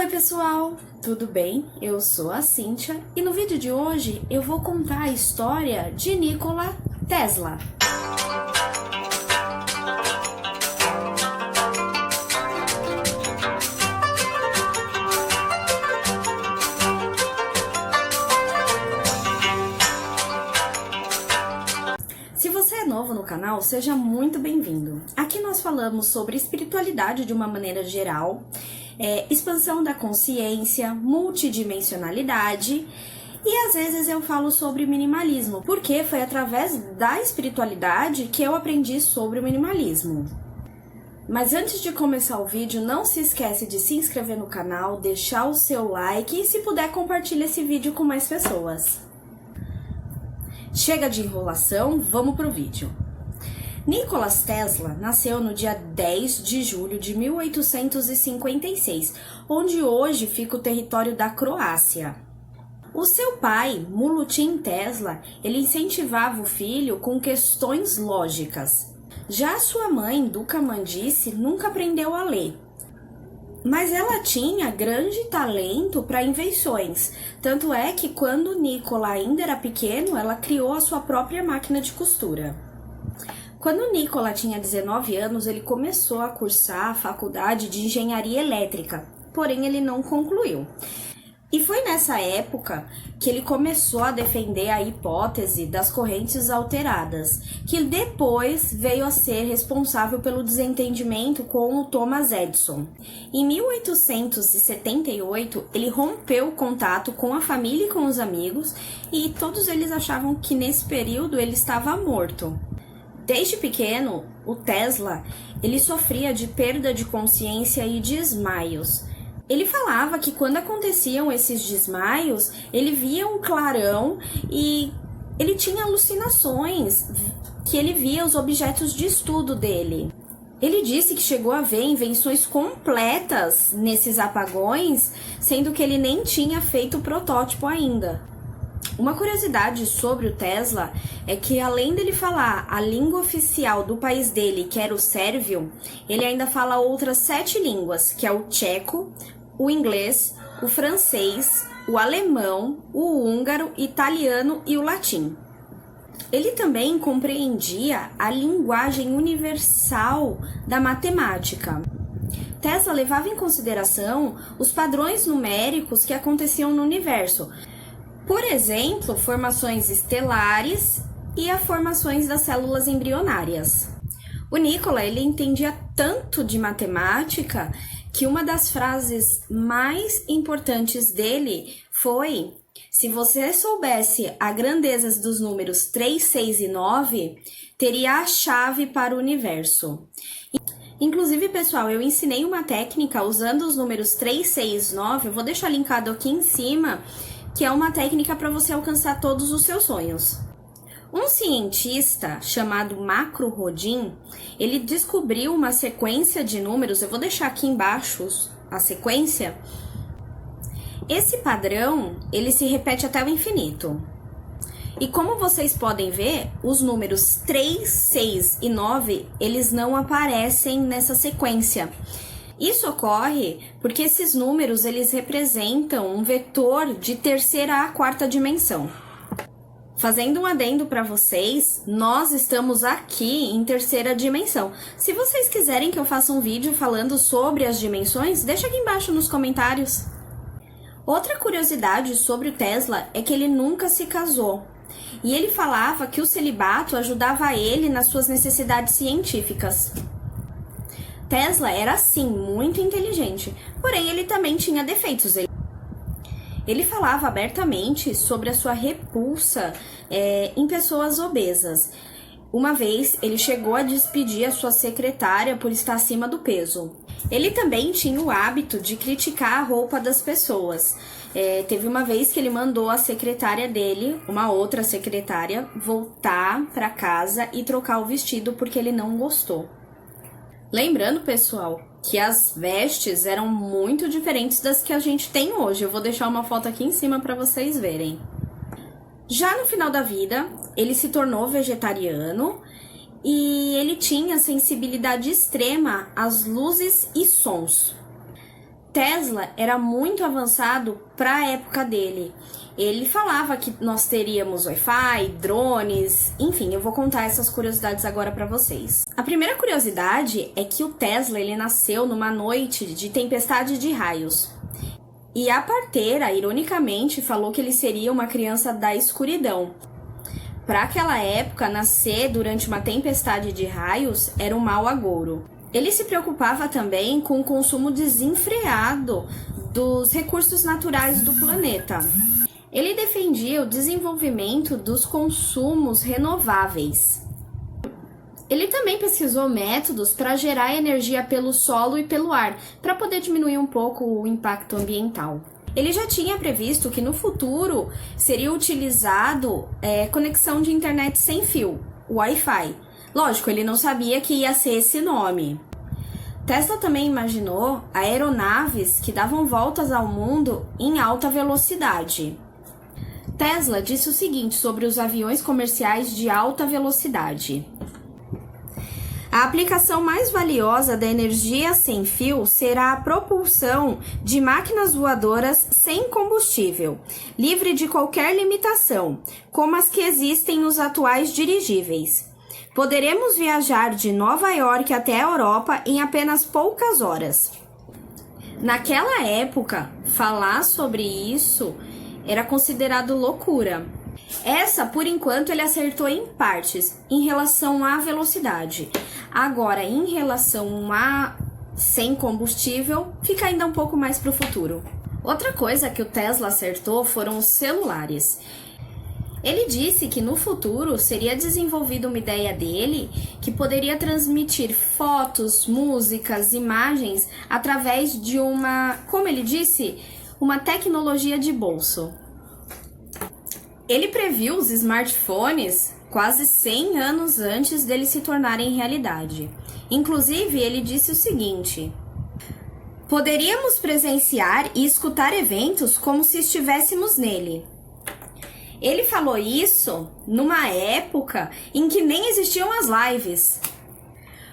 Oi pessoal, tudo bem? Eu sou a Cíntia e no vídeo de hoje eu vou contar a história de Nikola Tesla. Se você é novo no canal, seja muito bem-vindo. Aqui nós falamos sobre espiritualidade de uma maneira geral, expansão da consciência, multidimensionalidade e às vezes eu falo sobre minimalismo, porque foi através da espiritualidade que eu aprendi sobre o minimalismo. Mas antes de começar o vídeo, não se esquece de se inscrever no canal, deixar o seu like e se puder compartilha esse vídeo com mais pessoas. Chega de enrolação, vamos pro vídeo. Nikola Tesla nasceu no dia 10 de julho de 1856, onde hoje fica o território da Croácia. O seu pai, Milutin Tesla, ele incentivava o filho com questões lógicas. Já sua mãe, Duca Mandice, nunca aprendeu a ler. Mas ela tinha grande talento para invenções, tanto é que quando Nikola ainda era pequeno, ela criou a sua própria máquina de costura. Quando Nikola tinha 19 anos, ele começou a cursar a faculdade de engenharia elétrica, porém ele não concluiu. E foi nessa época que ele começou a defender a hipótese das correntes alteradas, que depois veio a ser responsável pelo desentendimento com o Thomas Edison. Em 1878, ele rompeu o contato com a família e com os amigos, e todos eles achavam que nesse período ele estava morto. Desde pequeno, o Tesla, ele sofria de perda de consciência e desmaios. Ele falava que quando aconteciam esses desmaios, ele via um clarão e ele tinha alucinações, que ele via os objetos de estudo dele. Ele disse que chegou a ver invenções completas nesses apagões, sendo que ele nem tinha feito o protótipo ainda. Uma curiosidade sobre o Tesla é que, além dele falar a língua oficial do país dele, que era o sérvio, ele ainda fala outras 7 línguas, que é o tcheco, o inglês, o francês, o alemão, o húngaro, italiano e o latim. Ele também compreendia a linguagem universal da matemática. Tesla levava em consideração os padrões numéricos que aconteciam no universo. Por exemplo, formações estelares e as formações das células embrionárias. O Nikola, ele entendia tanto de matemática que uma das frases mais importantes dele foi: se você soubesse a grandeza dos números 3, 6 e 9, teria a chave para o universo. Inclusive, pessoal, eu ensinei uma técnica usando os números 3, 6 e 9, eu vou deixar linkado aqui em cima, que é uma técnica para você alcançar todos os seus sonhos. Um cientista chamado Macro Rodin, ele descobriu uma sequência de números, eu vou deixar aqui embaixo a sequência. Esse padrão, ele se repete até o infinito. E como vocês podem ver, os números 3, 6 e 9, eles não aparecem nessa sequência. Isso ocorre porque esses números, eles representam um vetor de terceira a quarta dimensão. Fazendo um adendo para vocês, nós estamos aqui em terceira dimensão. Se vocês quiserem que eu faça um vídeo falando sobre as dimensões, deixa aqui embaixo nos comentários. Outra curiosidade sobre o Tesla é que ele nunca se casou. E ele falava que o celibato ajudava ele nas suas necessidades científicas. Tesla era, sim, muito inteligente, porém ele também tinha defeitos. Ele falava abertamente sobre a sua repulsa em pessoas obesas. Uma vez, ele chegou a despedir a sua secretária por estar acima do peso. Ele também tinha o hábito de criticar a roupa das pessoas. Teve uma vez que ele mandou a secretária dele, uma outra secretária, voltar para casa e trocar o vestido porque ele não gostou. Lembrando, pessoal, que as vestes eram muito diferentes das que a gente tem hoje. Eu vou deixar uma foto aqui em cima para vocês verem. Já no final da vida, ele se tornou vegetariano e ele tinha sensibilidade extrema às luzes e sons. Tesla era muito avançado para a época dele. Ele falava que nós teríamos Wi-Fi, drones, enfim, eu vou contar essas curiosidades agora para vocês. A primeira curiosidade é que o Tesla ele nasceu numa noite de tempestade de raios. E a parteira, ironicamente, falou que ele seria uma criança da escuridão. Para aquela época, nascer durante uma tempestade de raios era um mau agouro. Ele se preocupava também com o consumo desenfreado dos recursos naturais do planeta. Ele defendia o desenvolvimento dos consumos renováveis. Ele também pesquisou métodos para gerar energia pelo solo e pelo ar, para poder diminuir um pouco o impacto ambiental. Ele já tinha previsto que no futuro seria utilizado conexão de internet sem fio, Wi-Fi. Lógico, ele não sabia que ia ser esse nome. Tesla também imaginou aeronaves que davam voltas ao mundo em alta velocidade. Tesla disse o seguinte sobre os aviões comerciais de alta velocidade. A aplicação mais valiosa da energia sem fio será a propulsão de máquinas voadoras sem combustível, livre de qualquer limitação, como as que existem nos atuais dirigíveis. Poderemos viajar de Nova York até a Europa em apenas poucas horas. Naquela época, falar sobre isso era considerado loucura. Essa, por enquanto, ele acertou em partes, em relação à velocidade. Agora, em relação a sem combustível, fica ainda um pouco mais para o futuro. Outra coisa que o Tesla acertou foram os celulares. Ele disse que no futuro seria desenvolvida uma ideia dele que poderia transmitir fotos, músicas, imagens através de uma, como ele disse, uma tecnologia de bolso. Ele previu os smartphones quase 100 anos antes deles se tornarem realidade. Inclusive, ele disse o seguinte: poderíamos presenciar e escutar eventos como se estivéssemos nele. Ele falou isso numa época em que nem existiam as lives.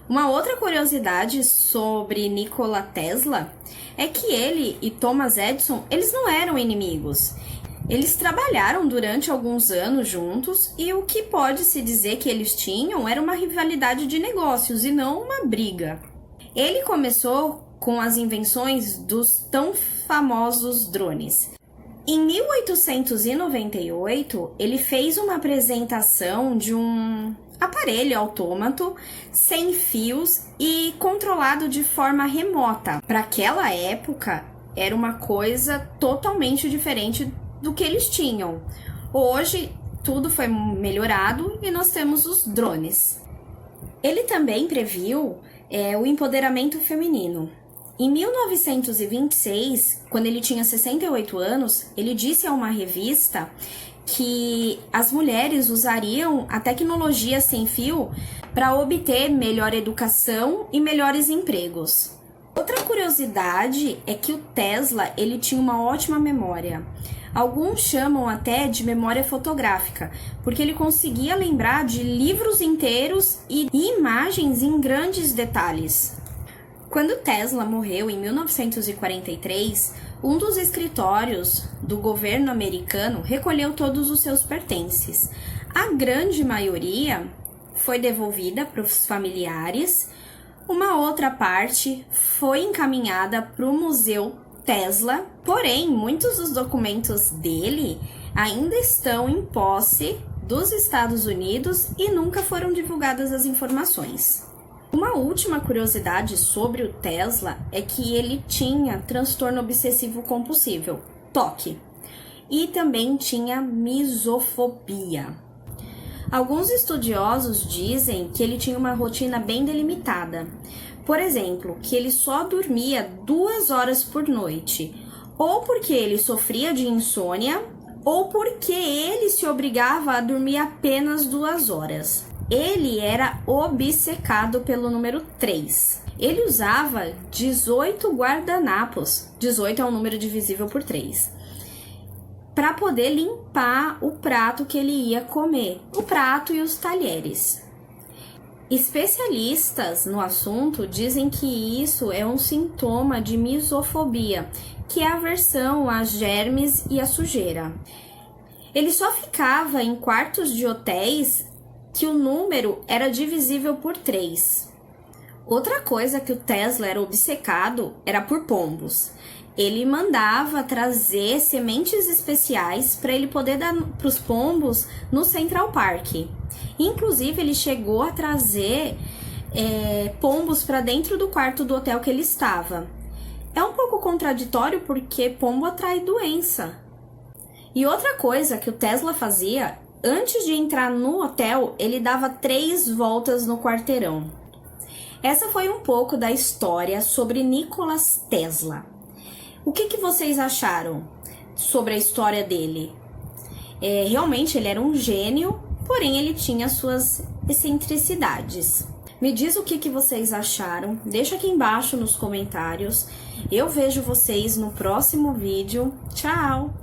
Uma outra curiosidade sobre Nikola Tesla é que ele e Thomas Edison, eles não eram inimigos. Eles trabalharam durante alguns anos juntos e o que pode-se dizer que eles tinham era uma rivalidade de negócios e não uma briga. Ele começou com as invenções dos tão famosos drones. Em 1898, ele fez uma apresentação de um aparelho autômato sem fios e controlado de forma remota. Para aquela época, era uma coisa totalmente diferente do que eles tinham. Hoje, tudo foi melhorado e nós temos os drones. Ele também previu o empoderamento feminino. Em 1926, quando ele tinha 68 anos, ele disse a uma revista que as mulheres usariam a tecnologia sem fio para obter melhor educação e melhores empregos. Outra curiosidade é que o Tesla ele tinha uma ótima memória. Alguns chamam até de memória fotográfica, porque ele conseguia lembrar de livros inteiros e imagens em grandes detalhes. Quando Tesla morreu em 1943, um dos escritórios do governo americano recolheu todos os seus pertences. A grande maioria foi devolvida para os familiares, uma outra parte foi encaminhada para o Museu Tesla, porém, muitos dos documentos dele ainda estão em posse dos Estados Unidos e nunca foram divulgadas as informações. Uma última curiosidade sobre o Tesla é que ele tinha transtorno obsessivo compulsivo, TOC, e também tinha misofobia. Alguns estudiosos dizem que ele tinha uma rotina bem delimitada. Por exemplo, que ele só dormia 2 horas por noite, ou porque ele sofria de insônia, ou porque ele se obrigava a dormir apenas 2 horas. Ele era obcecado pelo número 3. Ele usava 18 guardanapos, 18 é um número divisível por 3, para poder limpar o prato que ele ia comer, o prato e os talheres. Especialistas no assunto dizem que isso é um sintoma de misofobia, que é a aversão a germes e a sujeira. Ele só ficava em quartos de hotéis que o número era divisível por 3. Outra coisa que o Tesla era obcecado era por pombos. Ele mandava trazer sementes especiais para ele poder dar para os pombos no Central Park. Inclusive, ele chegou a trazer pombos para dentro do quarto do hotel que ele estava. É um pouco contraditório porque pombo atrai doença. E outra coisa que o Tesla fazia, antes de entrar no hotel, ele dava 3 voltas no quarteirão. Essa foi um pouco da história sobre Nikola Tesla. O que vocês acharam sobre a história dele? Realmente ele era um gênio, porém ele tinha suas excentricidades. Me diz o que vocês acharam, deixa aqui embaixo nos comentários. Eu vejo vocês no próximo vídeo. Tchau!